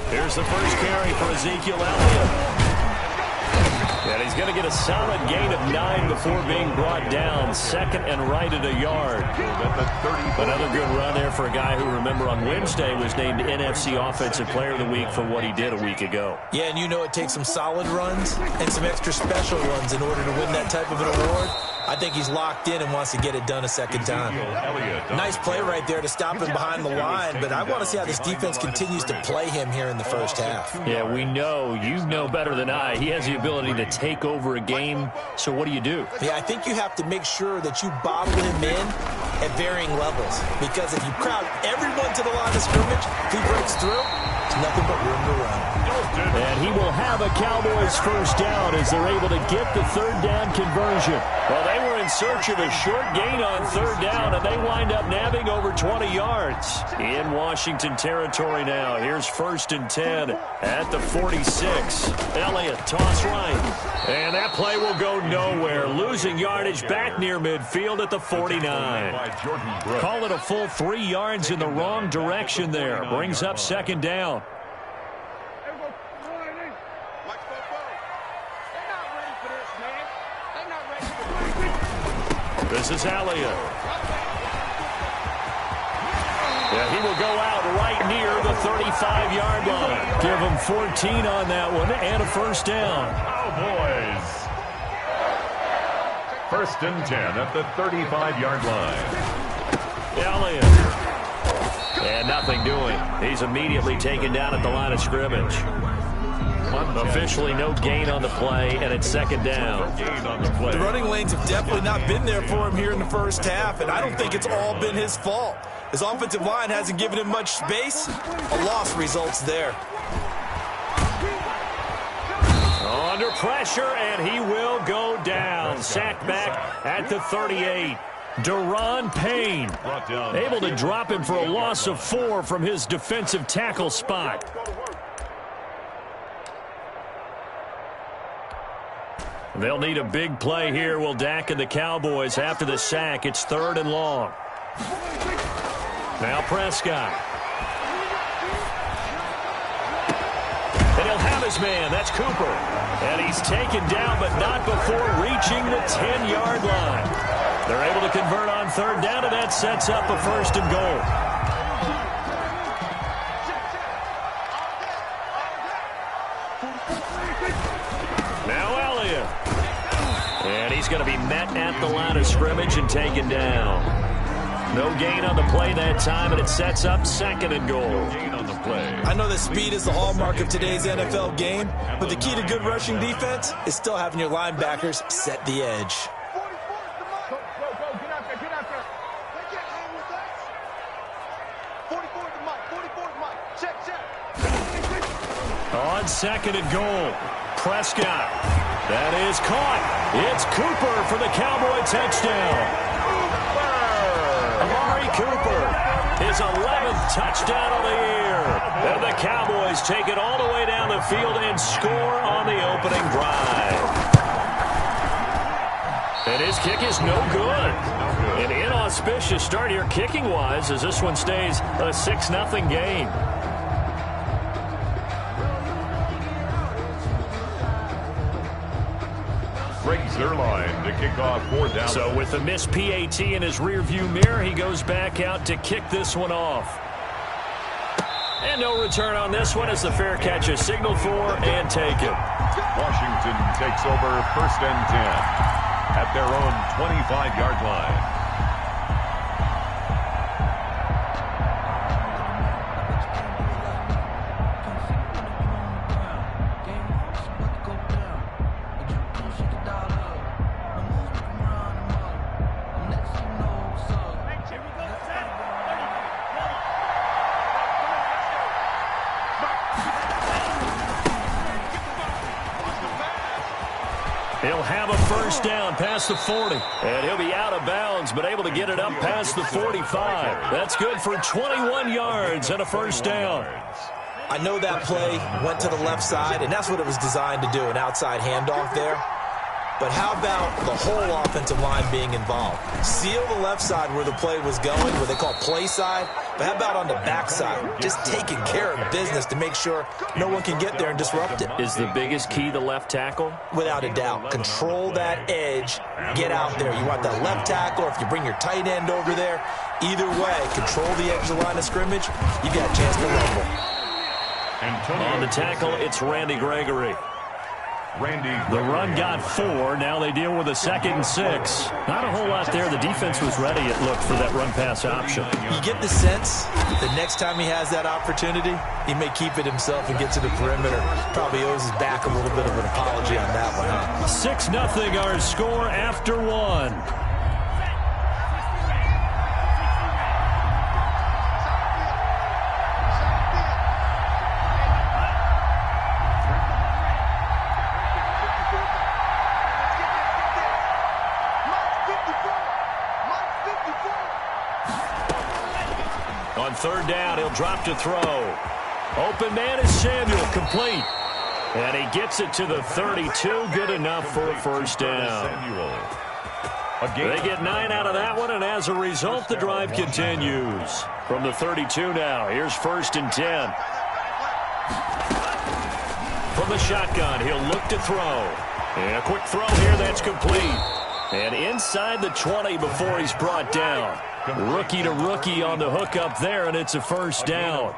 Here's the first carry for Ezekiel Elliott. And he's going to get a solid gain of 9 before being brought down. Second and right at a yard. Another good run there for a guy who, remember, on Wednesday was named NFC Offensive Player of the Week for what he did a week ago. Yeah, and you know it takes some solid runs and some extra special runs in order to win that type of an award. I think he's locked in and wants to get it done a second time. Nice play right there to stop him behind the line, but I want to see how this defense continues to play him here in the first half. Yeah, we know. You know better than I. He has the ability to take over a game, so what do? Yeah, I think you have to make sure that you bottle him in at varying levels, because if you crowd everyone to the line of scrimmage, if he breaks through, it's nothing but room to run. And he will have a Cowboys first down as they're able to get the third down conversion. Well, they were in search of a short gain on third down, and they wind up nabbing over 20 yards. In Washington territory now. Here's 1st and 10 at the 46. Elliott, toss right. And that play will go nowhere. Losing yardage back near midfield at the 49. Call it a full 3 yards in the wrong direction there. Brings up 2nd down. This is Elliott. Yeah, he will go out right near the 35-yard line. Give him 14 on that one and a first down. Cowboys. 1st and 10 at the 35-yard line. Elliott. And nothing doing. He's immediately taken down at the line of scrimmage. Officially no gain on the play, and it's 2nd down. The running lanes have definitely not been there for him here in the first half, and I don't think it's all been his fault. His offensive line hasn't given him much space. A loss results there. Under pressure, and he will go down. Sacked back at the 38. Deron Payne able to drop him for a loss of 4 from his defensive tackle spot. They'll need a big play here, will Dak and the Cowboys after the sack. It's 3rd and long. Now Prescott. And he'll have his man. That's Cooper. And he's taken down, but not before reaching the 10-yard line. They're able to convert on 3rd down, and that sets up a 1st and goal. He's going to be met at the line of scrimmage and taken down. No gain on the play that time, and it sets up 2nd and goal. I know that speed is the hallmark of today's NFL game, but the key to good rushing defense is still having your linebackers set the edge. On 2nd and goal, Prescott. That is caught. It's Cooper for the Cowboy touchdown. Amari Cooper, his 11th touchdown of the year. And the Cowboys take it all the way down the field and score on the opening drive. And his kick is no good. An inauspicious start here kicking-wise as this one stays a 6-0 game. Line to kick off 4th down. So with the missed PAT in his rearview mirror, he goes back out to kick this one off. And no return on this one as the fair catch is signaled for and taken. Washington takes over 1st and 10 at their own 25-yard line. He'll have a first down past the 40. And he'll be out of bounds, but able to get it up past the 45. That's good for 21 yards and a first down. I know that play went to the left side, and that's what it was designed to do, an outside handoff there. but how about the whole offensive line being involved? Seal the left side where the play was going, what they call play side, but how about on the back side? Just taking care of business to make sure no one can get there and disrupt it. Is the biggest key the left tackle? Without a doubt. Control that edge. Get out there. You want that left tackle, or if you bring your tight end over there, either way, control the edge of the line of scrimmage, you got a chance to rumble. On the tackle, it's Randy Gregory. The run got 4. Now they deal with a 2nd and 6. Not a whole lot there. The defense was ready, it looked, for that run-pass option. You get the sense the next time he has that opportunity, he may keep it himself and get to the perimeter. Probably owes his back a little bit of an apology on that one, huh? 6-0 our score after 1. On 3rd down, he'll drop to throw. Open man is Samuel, complete. And he gets it to the 32, good enough for a 1st down. They get 9 out of that one, and as a result, the drive continues. From the 32 now, here's 1st and 10. From the shotgun, he'll look to throw. And a quick throw here, that's complete. And inside the 20 before he's brought down. Rookie to rookie on the hook up there, and it's a 1st down.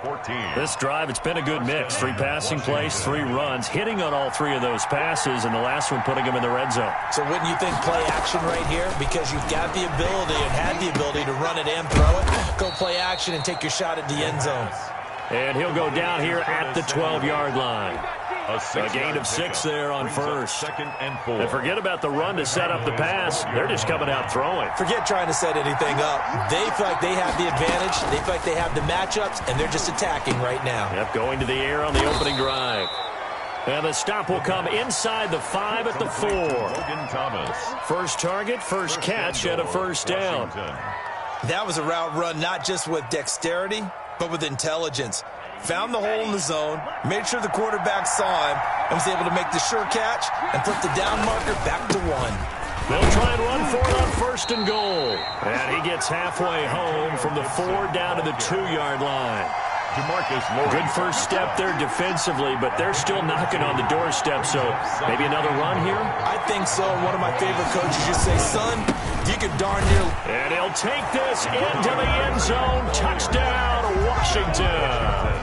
This drive, it's been a good mix. 3 passing plays, 3 runs, hitting on all 3 of those passes, and the last one putting him in the red zone. So wouldn't you think play action right here? Because you've got the ability and had the ability to run it and throw it. Go play action and take your shot at the end zone. And he'll go down here at the 12-yard line. A gain of 6 there on 1st. 2nd and 4. And forget about the run to set up the pass. They're just coming out throwing. Forget trying to set anything up. They feel like they have the advantage. They feel like they have the matchups, and they're just attacking right now. Yep, going to the air on the opening drive. And the stop will come inside the 5 at the 4. Logan Thomas. First target, first catch, and a 1st down. That was a route run not just with dexterity, but with intelligence. Found the hole in the zone, made sure the quarterback saw him, and was able to make the sure catch and put the down marker back to 1. They'll try and run for it on 1st and goal. And he gets halfway home from the 4 down to the 2-yard line. Good first step there defensively, but they're still knocking on the doorstep, so maybe another run here? I think so. One of my favorite coaches just say, son, you can darn near. And he'll take this into the end zone. Touchdown, Washington.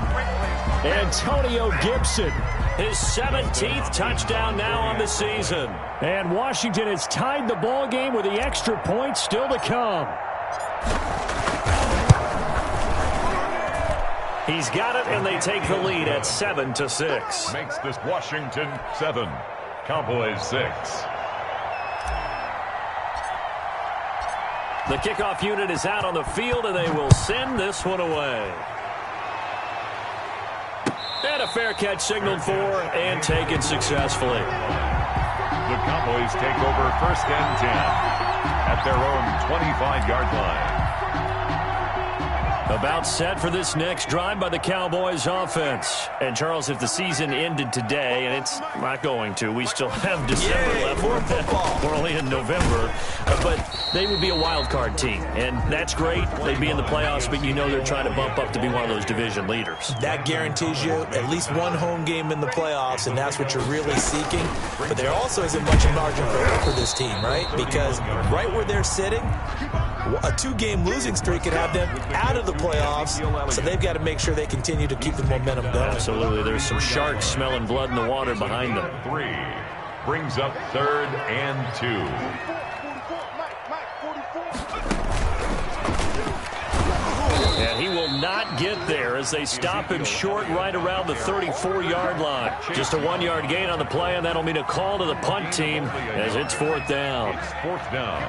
Antonio Gibson, his 17th touchdown now on the season. And Washington has tied the ball game with the extra point still to come. He's got it, and they take the lead at 7-6. Makes this Washington 7, Cowboys 6. The kickoff unit is out on the field, and they will send this one away. And a fair catch signaled for and taken successfully. The Cowboys take over 1st and 10 at their own 25-yard line. About set for this next drive by the Cowboys offense. And, Charles, if the season ended today, and it's not going to, we still have December left. We're only in November. But they would be a wild card team, and that's great. They'd be in the playoffs, but you know they're trying to bump up to be one of those division leaders. That guarantees you at least one home game in the playoffs, and that's what you're really seeking. But there also isn't much margin for error for this team, right? Because right where they're sitting, a 2-game losing streak could have them out of the playoffs, so they've got to make sure they continue to keep the momentum going. Absolutely. There's some sharks smelling blood in the water behind them. 3 brings up 3rd and 2. And he will not get there as they stop him short right around the 34-yard line. Just a 1-yard gain on the play, and that'll mean a call to the punt team as it's 4th down. It's 4th down.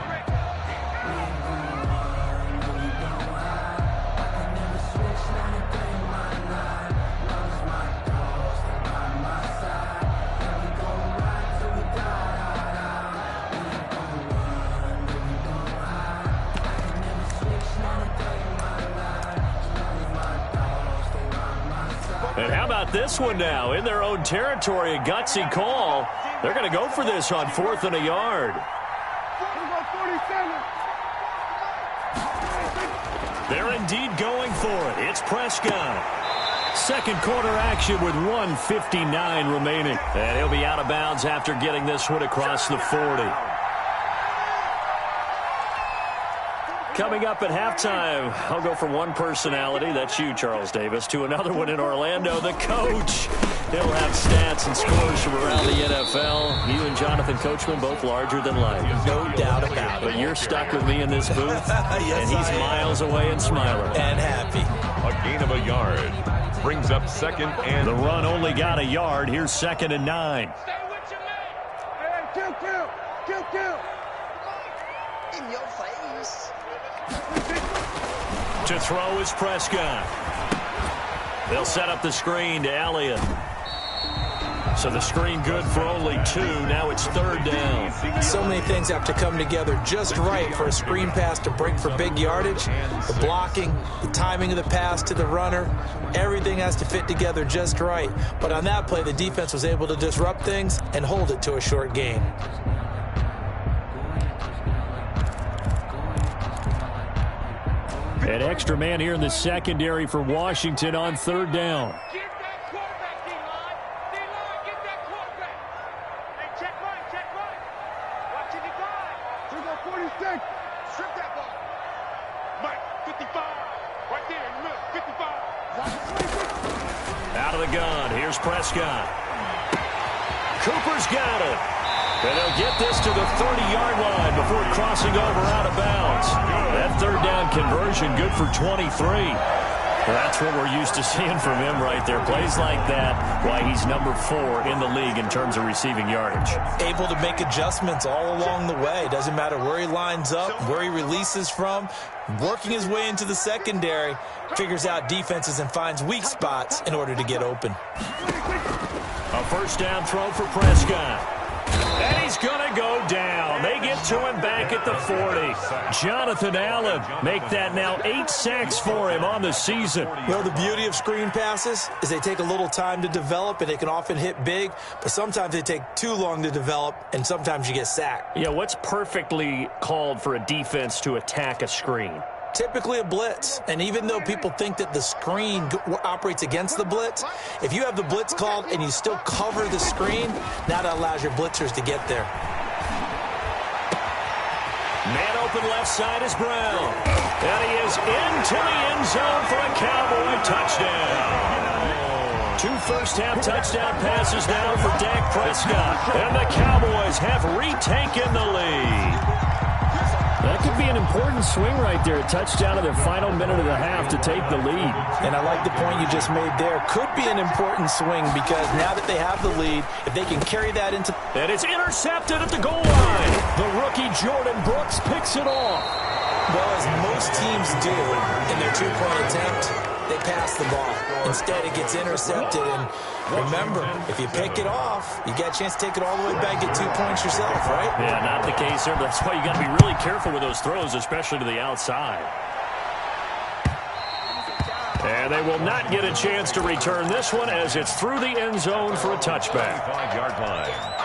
And how about this one now? In their own territory, a gutsy call. They're going to go for this on 4th and a yard. They're indeed going for it. It's Prescott. Second quarter action with 1:59 remaining. And he'll be out of bounds after getting this one across the 40. Coming up at halftime, I'll go from one personality, that's you, Charles Davis, to another one in Orlando, the coach. He'll have stats and scores from around the NFL. You and Jonathan Coachman, both larger than life. No doubt about it. But you're stuck with me in this booth, yes, and he's miles away and smiling. And happy. A gain of a yard. Brings up 2nd and... The run only got a yard. Here's 2nd and 9. Stay with your man. Hey, kill. In your face. To throw is Prescott. They'll set up the screen to Elliott. So the screen good for only 2. Now it's 3rd down. So many things have to come together just right for a screen pass to break for big yardage. The blocking, the timing of the pass to the runner, everything has to fit together just right. But on that play, the defense was able to disrupt things and hold it to a short gain. An extra man here in the secondary for Washington on 3rd down. Get that quarterback, D-line. D-line, get that quarterback. Hey, check right. Watching the guy. 46. Strip that ball. Mike, 55. Right there in the middle, 55. Out of the gun, here's Prescott. Cooper's got it. And they'll get this to the 30-yard line before crossing over out of bounds. That 3rd down conversion good for 23. That's what we're used to seeing from him right there. Plays like that, why he's number 4 in the league in terms of receiving yardage. Able to make adjustments all along the way. Doesn't matter where he lines up, where he releases from. Working his way into the secondary, figures out defenses and finds weak spots in order to get open. A 1st down throw for Prescott. And he's going to go down. They get to him back at the 40. Jonathan Allen make that now 8 sacks for him on the season. Well, the beauty of screen passes is they take a little time to develop, and they can often hit big, but sometimes they take too long to develop, and sometimes you get sacked. Yeah, what's perfectly called for a defense to attack a screen? Typically a blitz, and even though people think that the screen operates against the blitz, if you have the blitz called and you still cover the screen, now that allows your blitzers to get there. Man open left side is Brown. And he is into the end zone for a Cowboy touchdown. 2 first-half touchdown passes now for Dak Prescott. And the Cowboys have retaken the lead. That could be an important swing right there. A touchdown in the final minute of the half to take the lead. And I like the point you just made there. Could be an important swing because now that they have the lead, if they can carry that into... And it's intercepted at the goal line. The rookie Jordan Brooks picks it off. Well, as most teams do in their 2-point attempt, they pass the ball. Instead, it gets intercepted. And remember, if you pick it off, you get a chance to take it all the way back, get 2 points yourself, right? Yeah, not the case there. That's why you got to be really careful with those throws, especially to the outside. And they will not get a chance to return this one as it's through the end zone for a touchback. 5-yard line.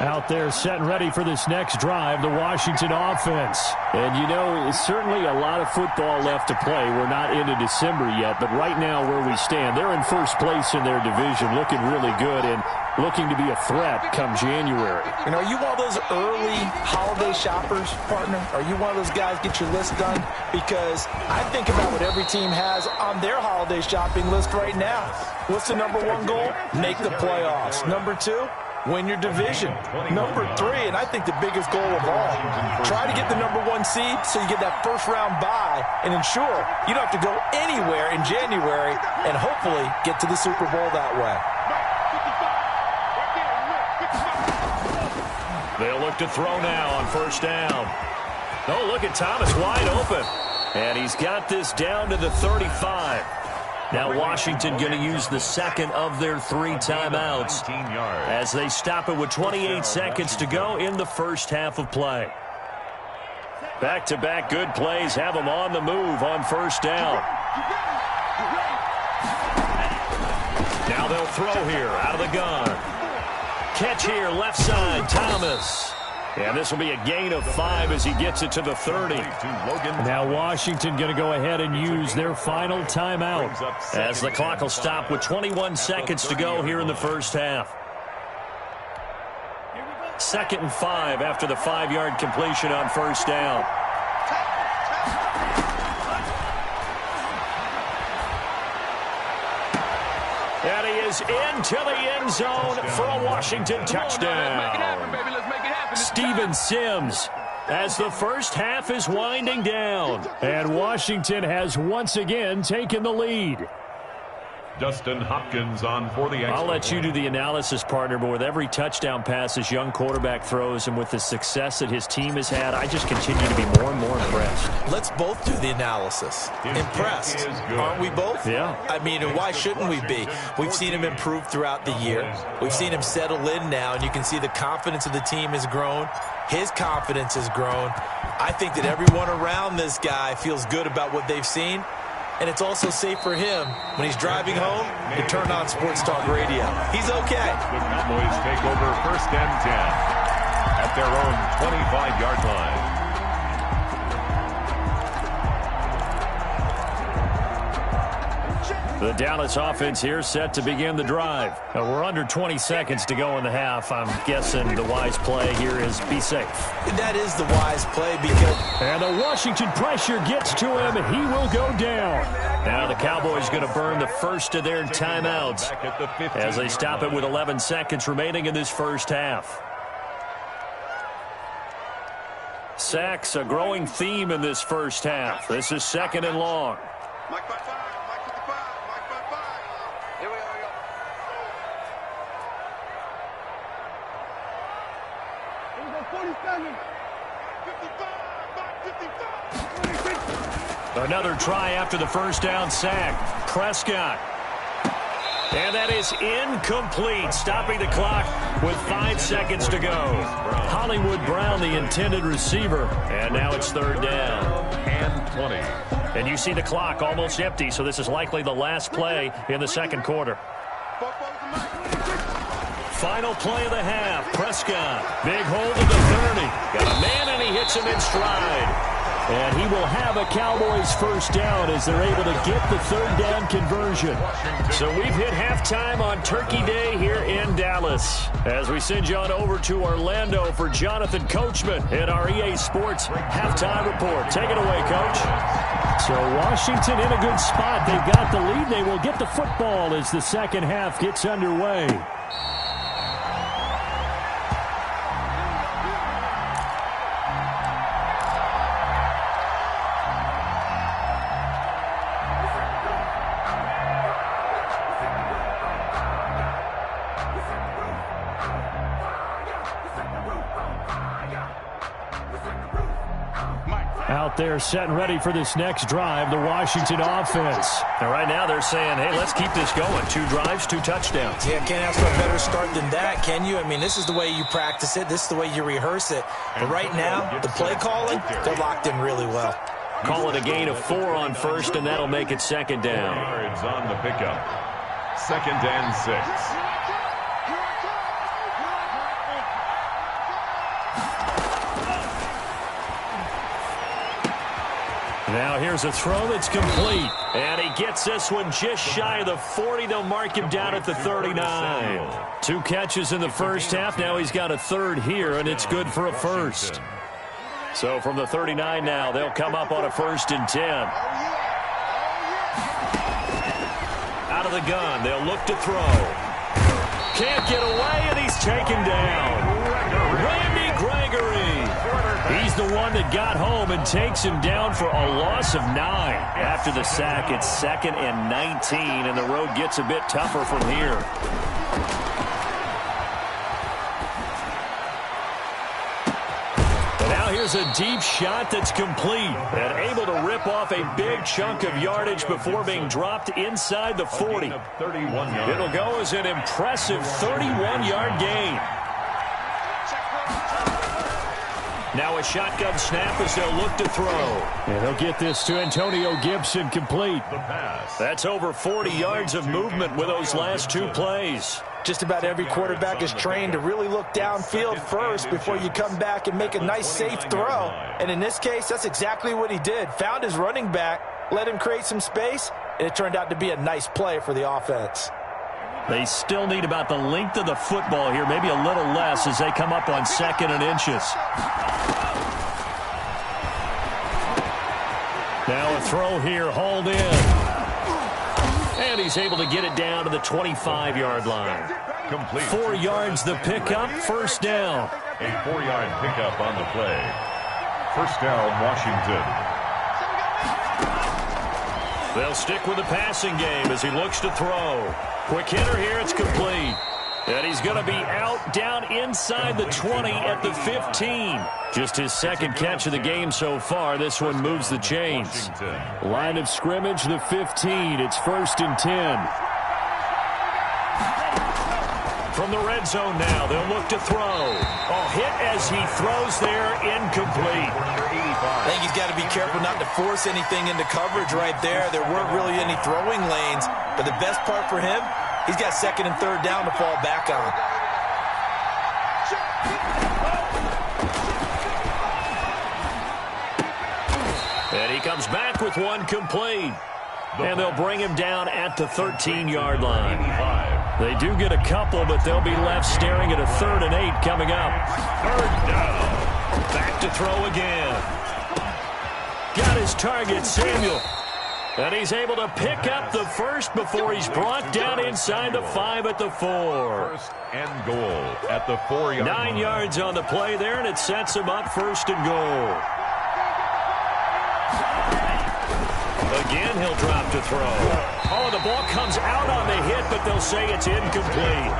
Out there set and ready for this next drive, the Washington offense. And, you know, it's certainly a lot of football left to play. We're not into December yet, but right now where we stand, they're in first place in their division, looking really good and looking to be a threat come January. You know, are you one of those early holiday shoppers, partner? Are you one of those guys get your list done? Because I think about what every team has on their holiday shopping list right now. What's the number 1 goal? Make the playoffs. Number 2? Win your division. Number 3, and I think the biggest goal of all, try to get the number 1 seed so you get that first-round bye and ensure you don't have to go anywhere in January and hopefully get to the Super Bowl that way. They'll look to throw now on 1st down. Oh, look at Thomas wide open. And he's got this down to the 35. Now Washington going to use the second of their 3 timeouts as they stop it with 28 seconds to go in the first half of play. Back-to-back good plays have them on the move on 1st down. Now they'll throw here out of the gun. catch here, left side, Thomas. And this will be a gain of 5 as he gets it to the 30. Now Washington going to go ahead and use their final timeout as the clock will stop with 21 seconds to go here in the first half. 2nd and 5 after the 5-yard completion on first down. And he is into the end zone for a Washington touchdown. Steven Sims as the first half is winding down. And Washington has once again taken the lead. Dustin Hopkins on for the extra. I'll let you do the analysis, partner, but with every touchdown pass this young quarterback throws and with the success that his team has had, I just continue to be more and more impressed. Let's both do the analysis. Impressed. Aren't we both? Yeah. I mean, and why shouldn't we be? We've seen him improve throughout the year. We've seen him settle in now, and you can see the confidence of the team has grown. His confidence has grown. I think that everyone around this guy feels good about what they've seen. And it's also safe for him when he's driving home to turn on Sports Talk Radio. He's okay. The Cowboys take over 1st and 10 at their own 25-yard line. The Dallas offense here set to begin the drive. We're under 20 seconds to go in the half. I'm guessing the wise play here is be safe. That is the wise play because... And the Washington pressure gets to him. He will go down. Now the Cowboys going to burn the first of their timeouts as they stop it with 11 seconds remaining in this first half. Sacks, a growing theme in this first half. This is 2nd and long. Mike 5-5, Mike 55, Mike 5-5. Here we go. Here we go, 47. 55, Mike 55. Another try after the first down sack. Prescott. And that is incomplete, stopping the clock with 5 seconds to go. Hollywood Brown, the intended receiver. And now it's 3rd down. And 20. And you see the clock almost empty, so this is likely the last play in the 2nd quarter. Final play of the half. Prescott. Big hold of the 30. Got a man, and he hits him in stride. And he will have a Cowboys first down as they're able to get the 3rd down conversion. So we've hit halftime on Turkey Day here in Dallas. As we send you on over to Orlando for Jonathan Coachman in our EA Sports halftime report. Take it away, Coach. So Washington in a good spot. They've got the lead. They will get the football as the second half gets underway. Out there setting ready for this next drive, the Washington offense. And right now they're saying, hey, let's keep this going. 2 drives, 2 touchdowns. Yeah, can't ask for a better start than that, can you? I mean, this is the way you practice it. This is the way you rehearse it. But right now, the play calling, they're locked in really well. Call it a gain of 4 on first, and that'll make it 2nd down. Yards on the pickup. 2nd and 6. Now here's a throw that's complete. And he gets this one just shy of the 40. They'll mark him down at the 39. 2 catches in the first half. Now he's got a 3rd here, and it's good for a first. So from the 39 now, they'll come up on a 1st and 10. Out of the gun, they'll look to throw. Can't get away, and he's taken down. Randy Gregory. He's the one that got home and takes him down for a loss of 9. After the sack, it's 2nd and 19, and the road gets a bit tougher from here. And now here's a deep shot that's complete and able to rip off a big chunk of yardage before being dropped inside the 40. It'll go as an impressive 31-yard gain. Now a shotgun snap as they'll look to throw. And they'll get this to Antonio Gibson complete. That's over 40 yards of movement with those last 2 plays. Just about every quarterback is trained to really look downfield first before you come back and make a nice, safe throw. And in this case, that's exactly what he did. Found his running back, let him create some space, and it turned out to be a nice play for the offense. They still need about the length of the football here, maybe a little less as they come up on 2nd and inches. Now a throw here, hauled in. And he's able to get it down to the 25-yard line. Complete. 4 yards the pickup, 1st down. A 4-yard pickup on the play. 1st down, Washington. They'll stick with the passing game as he looks to throw. Quick hitter here, it's complete. And he's going to be out down inside the 20 at the 15. Just his 2nd catch of the game so far. This one moves the chains. Line of scrimmage, the 15. It's 1st and 10. From the red zone now, they'll look to throw. A hit as he throws there, incomplete. I think he's got to be careful not to force anything into coverage right there. There weren't really any throwing lanes. But the best part for him, he's got 2nd and 3rd down to fall back on. And he comes back with one complete. And they'll bring him down at the 13-yard line. They do get a couple, but they'll be left staring at a 3rd and 8 coming up. 3rd down. Back to throw again. Got his target, Samuel. And he's able to pick up the 1st before he's brought down inside the 5 at the 4. 1st and goal at the 4-yard line. 9 yards on the play there, and it sets him up 1st and goal. Again, he'll drop to throw. Oh, the ball comes out on the hit, but they'll say it's incomplete.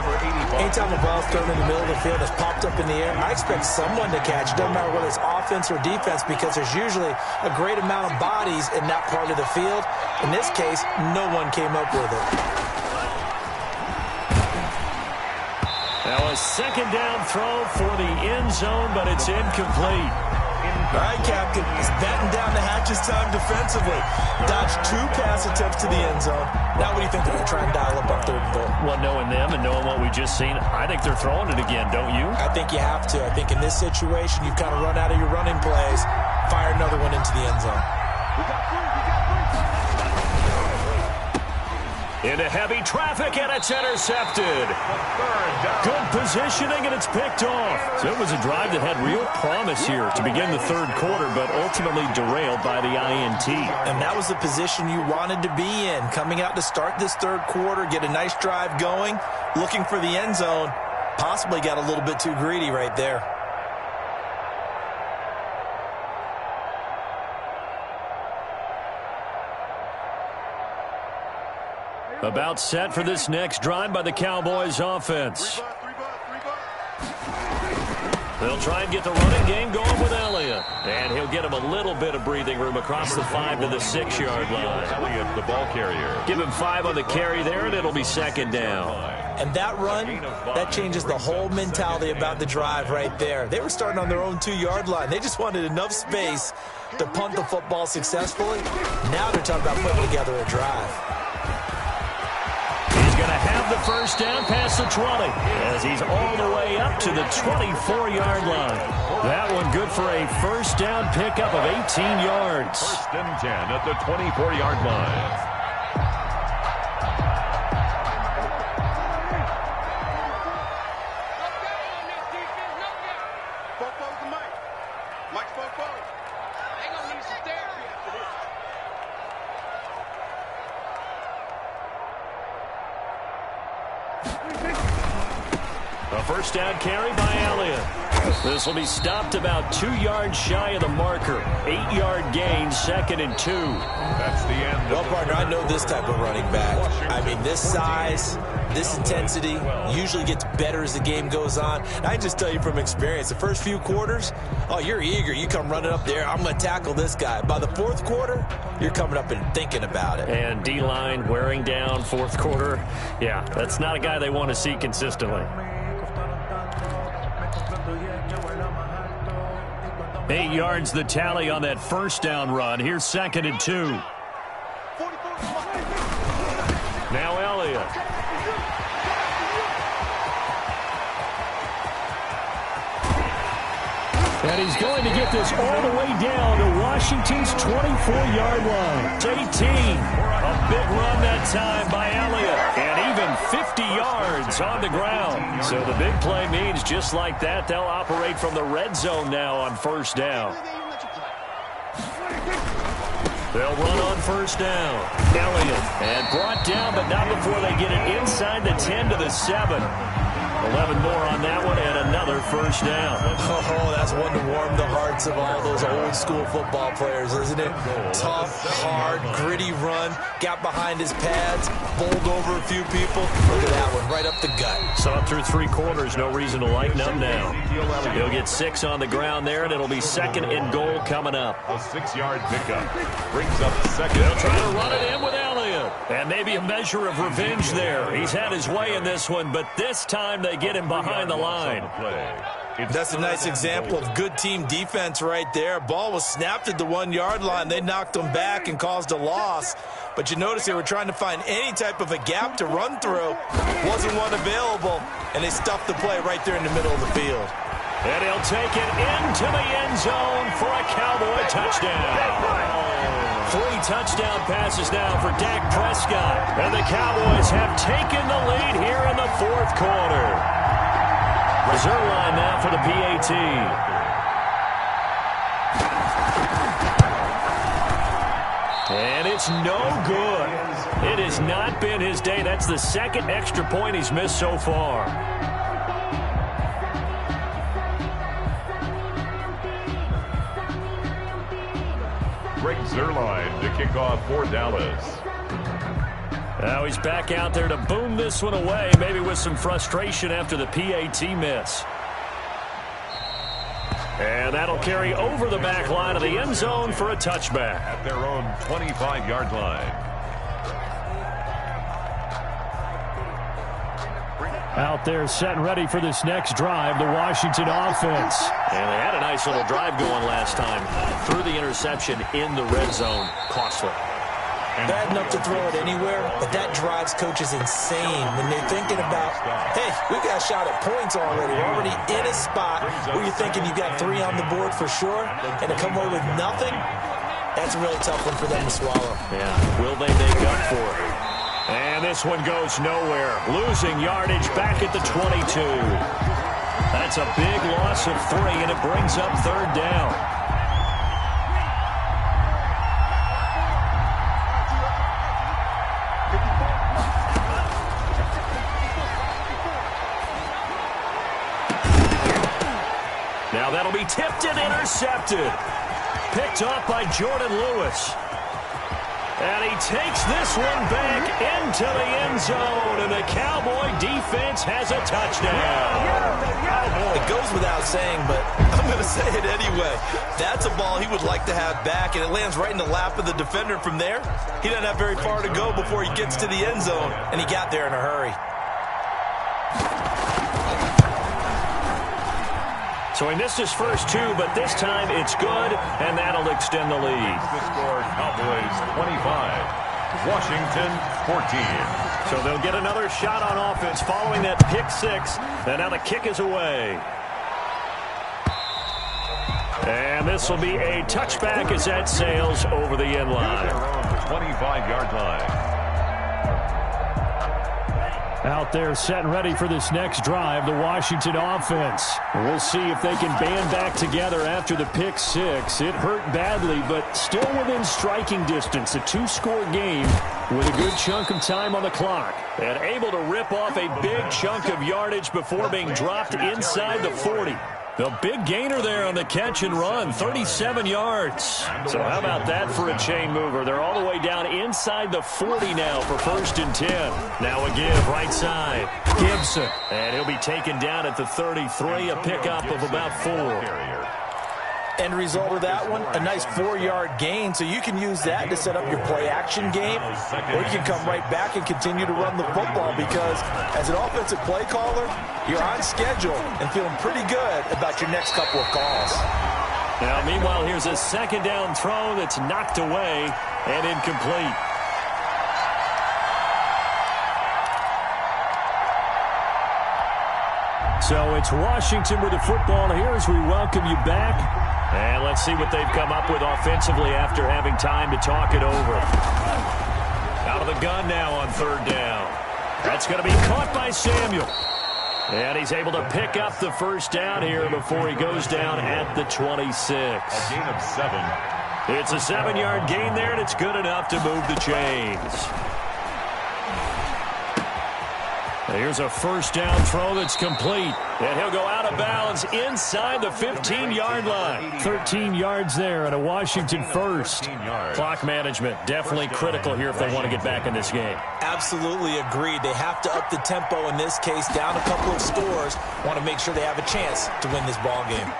Anytime the ball's thrown in the middle of the field, it's popped up in the air, I expect someone to catch. It doesn't matter whether it's offense or defense, because there's usually a great amount of bodies in that part of the field. In this case, no one came up with it. Now a 2nd down throw for the end zone, but it's incomplete. All right, Captain, it's batten down the hatches time defensively. Dodged 2 pass attempts to the end zone. Now what do you think they're going to try and dial up on 3rd and goal? Well, knowing them and knowing what we just seen, I think they're throwing it again, don't you? I think you have to. I think in this situation, you've kind of run out of your running plays. Fire another one into the end zone. Into heavy traffic, and it's intercepted. Good positioning, and it's picked off. So it was a drive that had real promise here to begin the 3rd quarter, but ultimately derailed by the INT. And that was the position you wanted to be in. Coming out to start this 3rd quarter, get a nice drive going, looking for the end zone. Possibly got a little bit too greedy right there. About set for this next drive by the Cowboys offense. They'll try and get the running game going with Elliott. And he'll get him a little bit of breathing room across the 5 to the 6-yard line. Elliott, the ball carrier. Give him 5 on the carry there, and it'll be 2nd down. And that run, that changes the whole mentality about the drive right there. They were starting on their own 2-yard line. They just wanted enough space to punt the football successfully. Now they're talking about putting together a drive. He's going to have the 1st down past the 20 as he's all the way up to the 24-yard line. That one good for a 1st down pickup of 18 yards. 1st and 10 at the 24-yard line. A 1st down carry by Elliott. This will be stopped about 2 yards shy of the marker. 8-yard gain, 2nd and 2. That's the end. Well, partner, I know this type of running back. I mean, this size, this intensity usually gets better as the game goes on. And I just tell you from experience, the first few quarters, oh, you're eager. You come running up there, I'm going to tackle this guy. By the 4th quarter, you're coming up and thinking about it. And D-line wearing down 4th quarter. Yeah, that's not a guy they want to see consistently. 8 yards the tally on that 1st down run. Here's 2nd and 2. Now Elliott. And he's going to get this all the way down to Washington's 24-yard line. It's 18. A big run that time by Elliott. And even 50 yards on the ground. So the big play means just like that, they'll operate from the red zone now on first down. They'll run on first down. Elliott. And brought down, but not before they get it inside the 10 to the 7. 11 more on that one, and another first down. Oh, that's one to warm the hearts of all those old-school football players, isn't it? Tough, hard, gritty run, got behind his pads, bowled over a few people. Look at that one, right up the gut. Saw it through 3 quarters, no reason to lighten up now. He'll get 6 on the ground there, and it'll be second and goal coming up. A 6-yard pickup brings up second. They'll try to run it in with Elliott. And maybe a measure of revenge there. He's had his way in this one, but this time they get him behind the line. That's a nice example of good team defense right there. Ball was snapped at the 1-yard line. They knocked him back and caused a loss. But you notice they were trying to find any type of a gap to run through. Wasn't one available, and they stuffed the play right there in the middle of the field. And he'll take it into the end zone for a Cowboy touchdown. 3 touchdown passes now for Dak Prescott. And the Cowboys have taken the lead here in the 4th quarter. Reserve line now for the PAT. And it's no good. It has not been his day. That's the 2nd extra point he's missed so far. Greg Zuerlein to kick off for Dallas. Now he's back out there to boom this one away, maybe with some frustration after the PAT miss. And that'll carry over the back line of the end zone for a touchback. At their own 25-yard line. Out there set and ready for this next drive, the Washington offense. And they had a nice little drive going last time. Threw the interception in the red zone. Costly. Bad enough to throw it anywhere, but that drives coaches insane when they're thinking about, hey, we've got a shot at points already. We're already in a spot where you're thinking you've got 3 on the board for sure, and to come away with nothing, that's a really tough one for them to swallow. Yeah, will they make up for it? And this one goes nowhere. Losing yardage back at the 22. That's a big loss of 3, and it brings up 3rd down. Now that'll be tipped and intercepted. Picked off by Jordan Lewis. And he takes this one back into the end zone, and the Cowboy defense has a touchdown. It goes without saying, but I'm going to say it anyway. That's a ball he would like to have back, and it lands right in the lap of the defender from there. He doesn't have very far to go before he gets to the end zone, and he got there in a hurry. So he missed his first 2, but this time it's good, and that'll extend the lead. The score, Cowboys 25, Washington 14. So they'll get another shot on offense following that pick 6, and now the kick is away. And this will be a touchback as that sails over the end line. 25-yard line. Out there set and ready for this next drive, the Washington offense. We'll see if they can band back together after the pick 6. It hurt badly, but still within striking distance. A 2-score game with a good chunk of time on the clock. And able to rip off a big chunk of yardage before being dropped inside the 40. The big gainer there on the catch and run, 37 yards. So how about that for a chain mover? They're all the way down inside the 40 now for 1st and 10. Now a give right side. Gibson. And he'll be taken down at the 33, a pickup of about 4. End result of that one, a nice 4-yard gain, so you can use that to set up your play-action game, or you can come right back and continue to run the football because as an offensive play caller, you're on schedule and feeling pretty good about your next couple of calls. Now, meanwhile, here's a 2nd down throw that's knocked away and incomplete. So it's Washington with the football here as we welcome you back. And let's see what they've come up with offensively after having time to talk it over. Out of the gun now on third down. That's going to be caught by Samuel. And he's able to pick up the first down here before he goes down at the 26. A gain of 7. It's a 7-yard gain there, and it's good enough to move the chains. Here's a first down throw that's complete. And he'll go out of bounds inside the 15-yard line. 13 yards there and a Washington first. Clock management definitely critical here if they want to get back in this game. Absolutely agreed. They have to up the tempo in this case, down a couple of scores. Want to make sure they have a chance to win this ball game.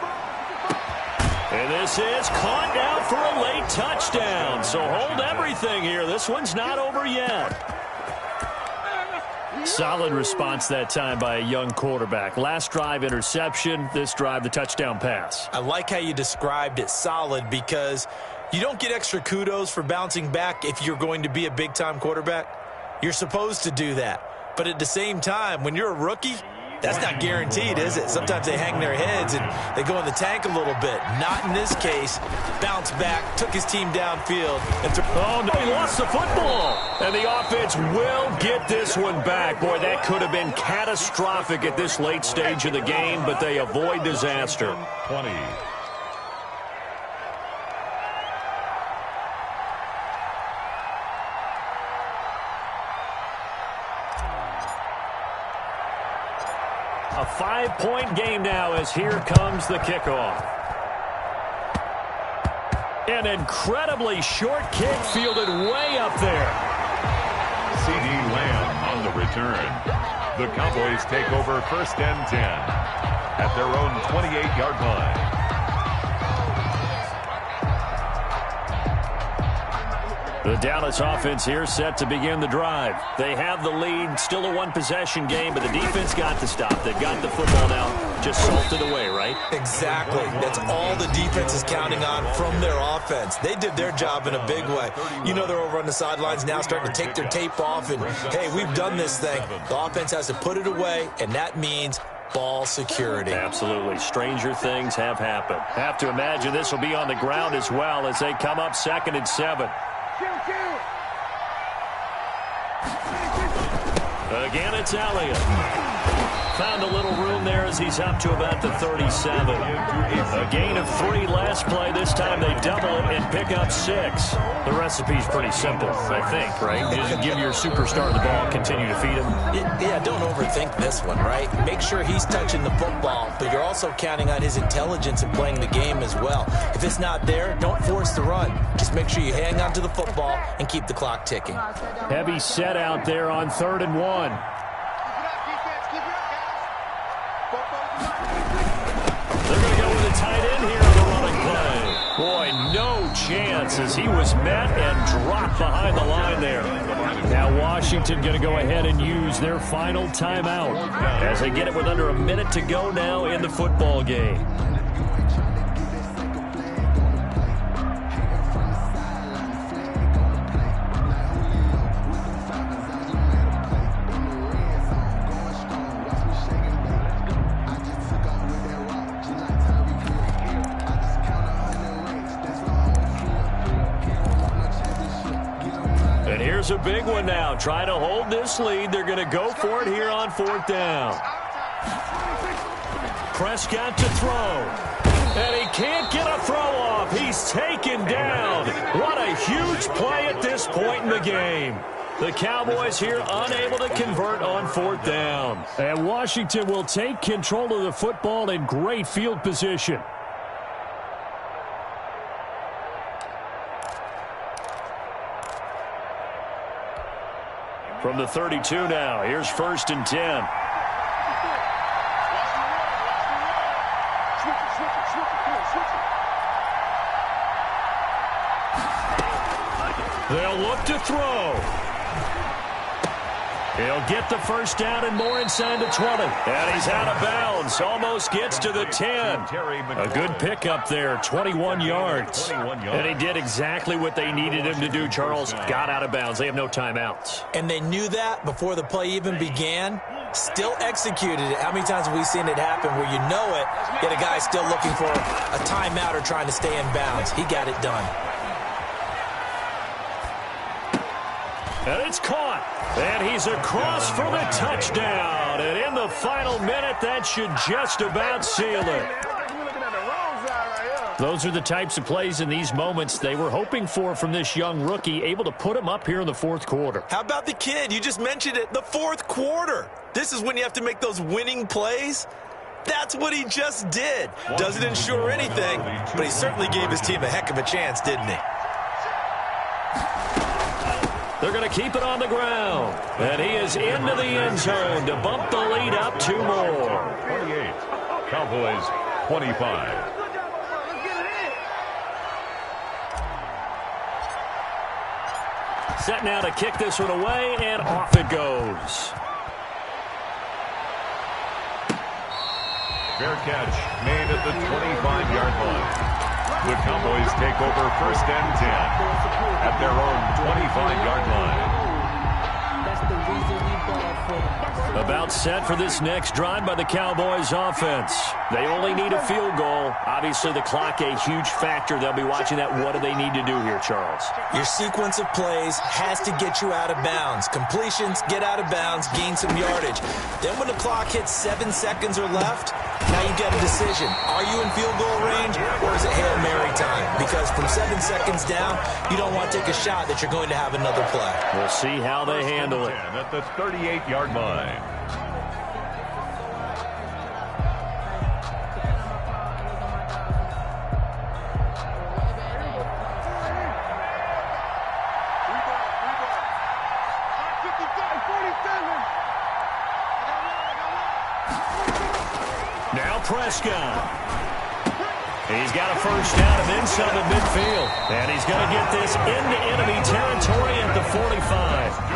And this is caught now for a late touchdown. So hold everything here. This one's not over yet. Solid response that time by a young quarterback. Last drive, interception. This drive, the touchdown pass. I like how you described it, solid, because you don't get extra kudos for bouncing back if you're going to be a big-time quarterback. You're supposed to do that. But at the same time, when you're a rookie, that's not guaranteed, is it? Sometimes they hang their heads and they go in the tank a little bit. Not in this case. Bounced back, took his team downfield. And oh, no, he lost the football. And the offense will get this one back. Boy, that could have been catastrophic at this late stage of the game, but they avoid disaster. 20. A 5-point game now as here comes the kickoff. An incredibly short kick fielded way up there. C.D. Lamb on the return. The Cowboys take over first and 10 at their own 28-yard line. The Dallas offense here set to begin the drive. They have the lead, still a one-possession game, but the defense got to stop. They've got the football now just salted away, right? Exactly. That's all the defense is counting on from their offense. They did their job in a big way. You know they're over on the sidelines now starting to take their tape off, and, hey, we've done this thing. The offense has to put it away, and that means ball security. Absolutely. Stranger things have happened. Have to imagine this will be on the ground as well as they come up 2nd and 7. Again, it's Elliott. Found a little room there as he's up to about the 37. A gain of 3 last play. This time they double it and pick up 6. The recipe's pretty simple, I think, right? Just give your superstar the ball, continue to feed him. Yeah, don't overthink this one, right? Make sure he's touching the football, but you're also counting on his intelligence in playing the game as well. If it's not there, don't force the run. Just make sure you hang on to the football and keep the clock ticking. Heavy set out there on 3rd and 1. They're going to go with a tight end here on the running play. Boy, no chance as he was met and dropped behind the line there. Now Washington going to go ahead and use their final timeout as they get it with under a minute to go now in the football game. Here's a big one now. Trying to hold this lead. They're going to go for it here on 4th down. Prescott to throw. And he can't get a throw off. He's taken down. What a huge play at this point in the game. The Cowboys here unable to convert on 4th down. And Washington will take control of the football in great field position. From the 32 now, here's 1st and 10. They'll look to throw. He'll get the first down and more inside the 20. And he's out of bounds. Almost gets to the 10. A good pickup there, 21 yards. And he did exactly what they needed him to do, Charles. Got out of bounds. They have no timeouts. And they knew that before the play even began. Still executed it. How many times have we seen it happen where you know it, yet a guy still looking for a timeout or trying to stay in bounds? He got it done. And it's caught. And he's across for the touchdown. And in the final minute, that should just about seal it. Those are the types of plays in these moments they were hoping for from this young rookie, able to put him up here in the fourth quarter. How about the kid? You just mentioned it, the fourth quarter. This is when you have to make those winning plays. That's what he just did. Doesn't ensure anything, but he certainly gave his team a heck of a chance, didn't he? They're going to keep it on the ground. And he is into the end zone to bump the lead up 2 more. 28. Cowboys 25. Set now to kick this one away, and off it goes. Fair catch made at the 25-yard line. The Cowboys take over first and 10 at their own 25-yard line. About set for this next drive by the Cowboys offense. They only need a field goal. Obviously, the clock a huge factor. They'll be watching that. What do they need to do here, Charles? Your sequence of plays has to get you out of bounds. Completions, get out of bounds, gain some yardage. Then when the clock hits 7 seconds or left, now you get a decision. Are you in field goal range, or is it Hail Mary time? Because from 7 seconds down, you don't want to take a shot that you're going to have another play. We'll see how they handle it. At the 38-yard line. Now Prescott. He's got a first down and then some at midfield. And he's going to get this into enemy territory at the 45.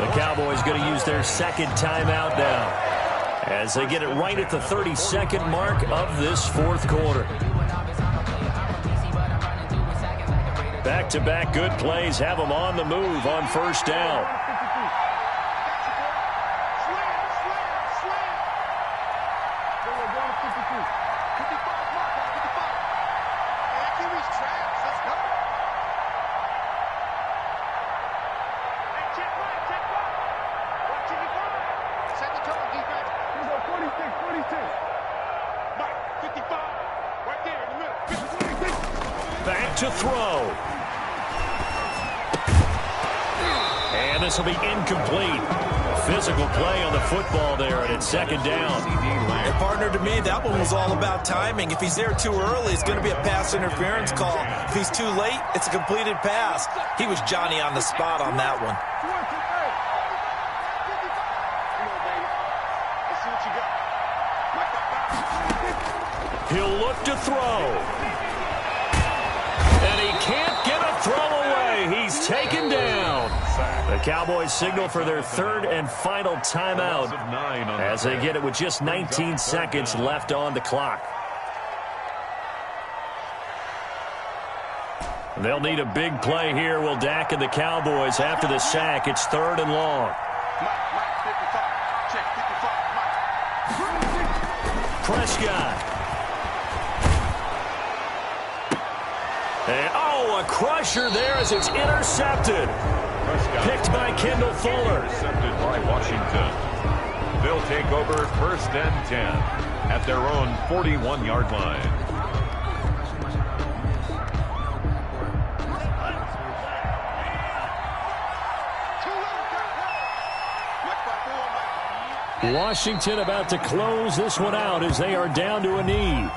The Cowboys going to use their second timeout now as they get it right at the 32nd mark of this fourth quarter. Back-to-back good plays have them on the move on first down. Back to throw. And this will be incomplete. Physical play on the football there, and it's second down. And partner, to me, that one was all about timing. If he's there too early, it's going to be a pass interference call. If he's too late, it's a completed pass. He was Johnny on the spot on that one. He'll look to throw. And he can't get a throw away. He's taken down. The Cowboys signal for their third and final timeout as they get it with just 19 seconds left on the clock. They'll need a big play here, will Dak and the Cowboys after the sack. It's third and long. Prescott. And, a crusher there as it's intercepted. Picked by Kendall Fuller. Intercepted by Washington. They'll take over first and 10 at their own 41-yard line. Washington about to close this one out as they are down to a knee.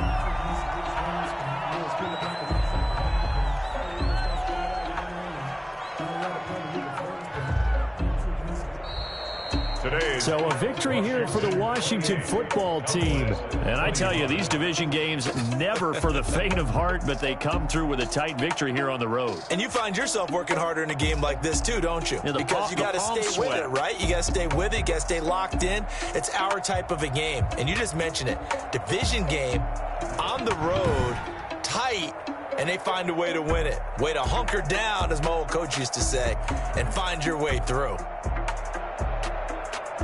So a victory here for the Washington football team. And I tell you, these division games never for the faint of heart, but they come through with a tight victory here on the road. And you find yourself working harder in a game like this too, don't you? Yeah, because you got to stay with it, right? You got to stay with it. You got to stay locked in. It's our type of a game. And you just mentioned it. Division game, on the road, tight, and they find a way to win it. Way to hunker down, as my old coach used to say, and find your way through.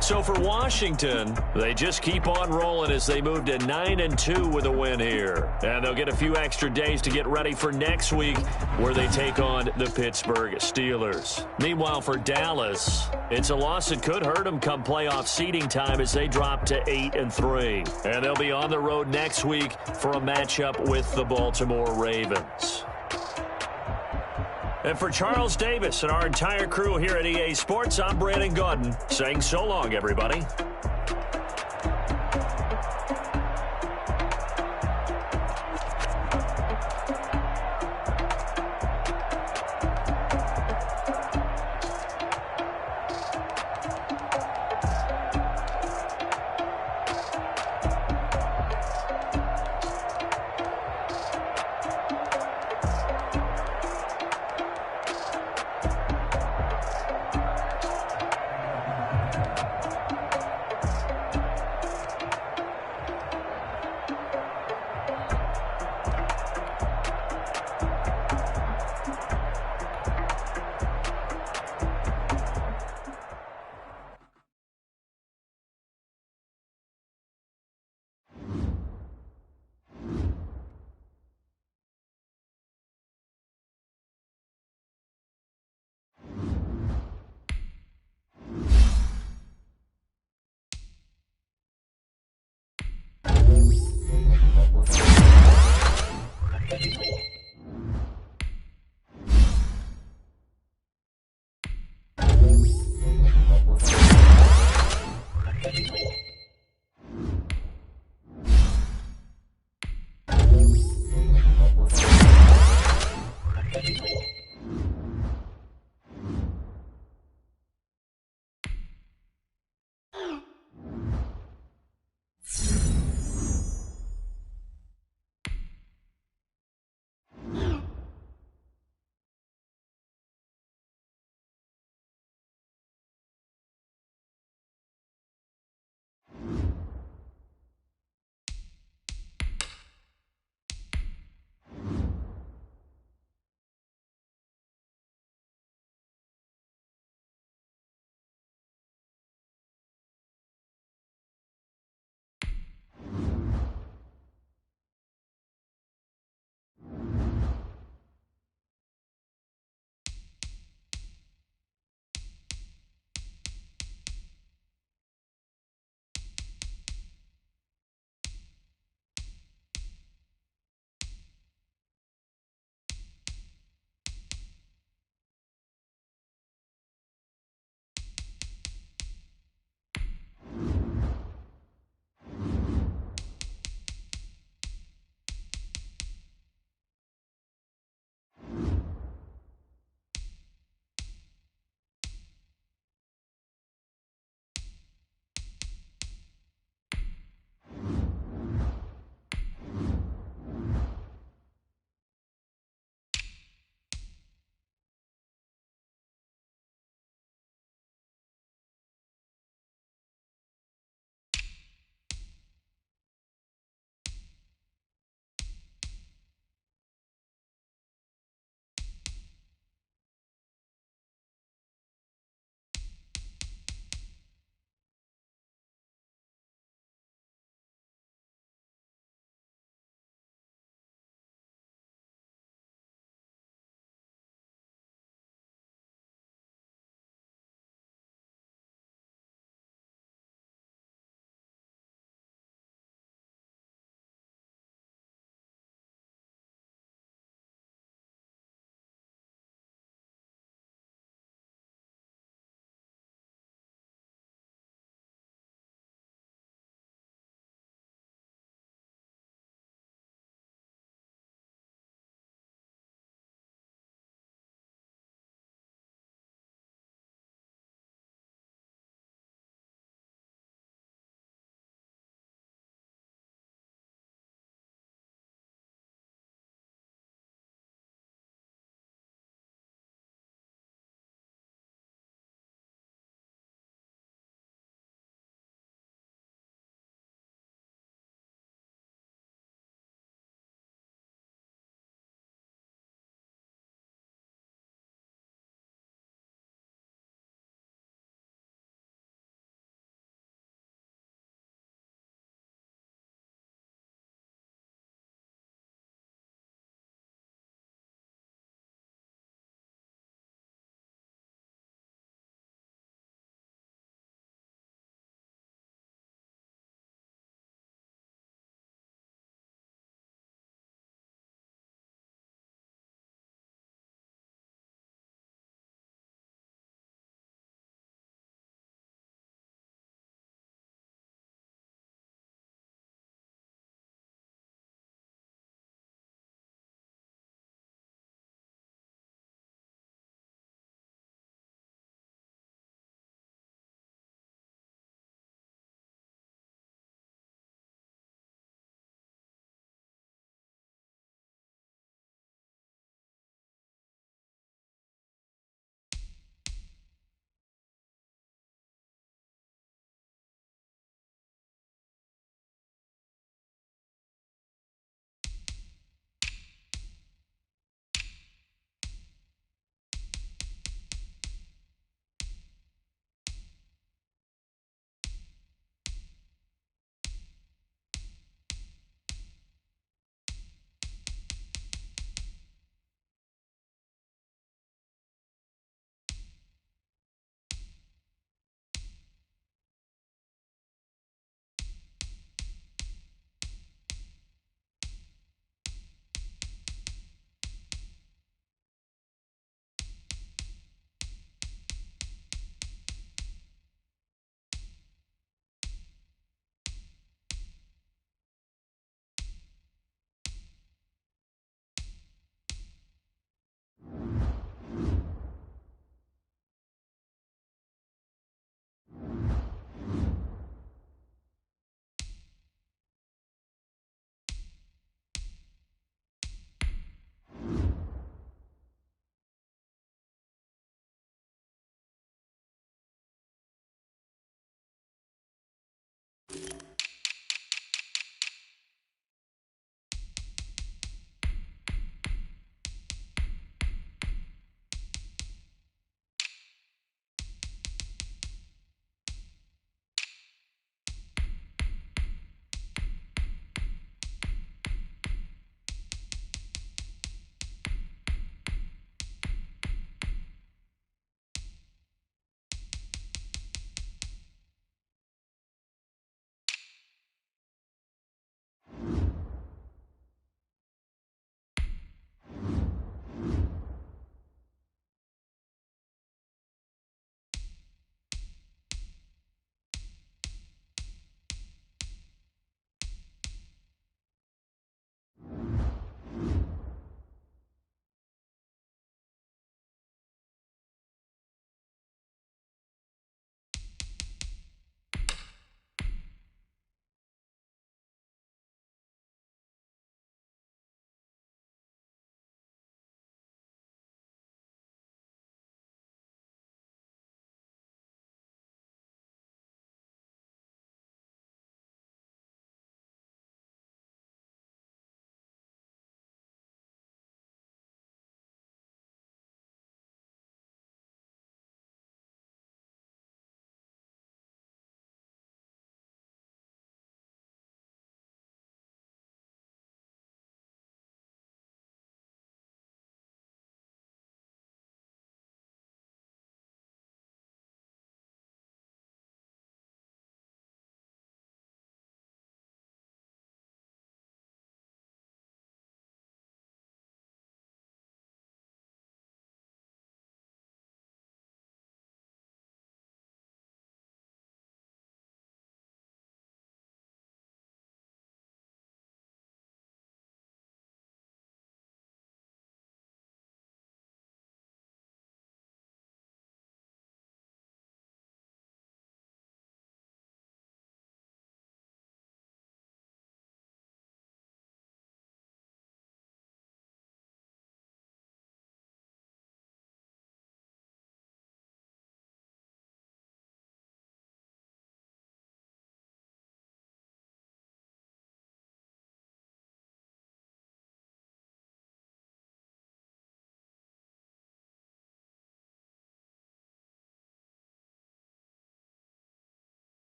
So for Washington, they just keep on rolling as they move to 9-2 with a win here. And they'll get a few extra days to get ready for next week where they take on the Pittsburgh Steelers. Meanwhile, for Dallas, it's a loss that could hurt them come playoff seeding time as they drop to 8-3. And they'll be on the road next week for a matchup with the Baltimore Ravens. And for Charles Davis and our entire crew here at EA Sports, I'm Brandon Gaudin saying so long, everybody.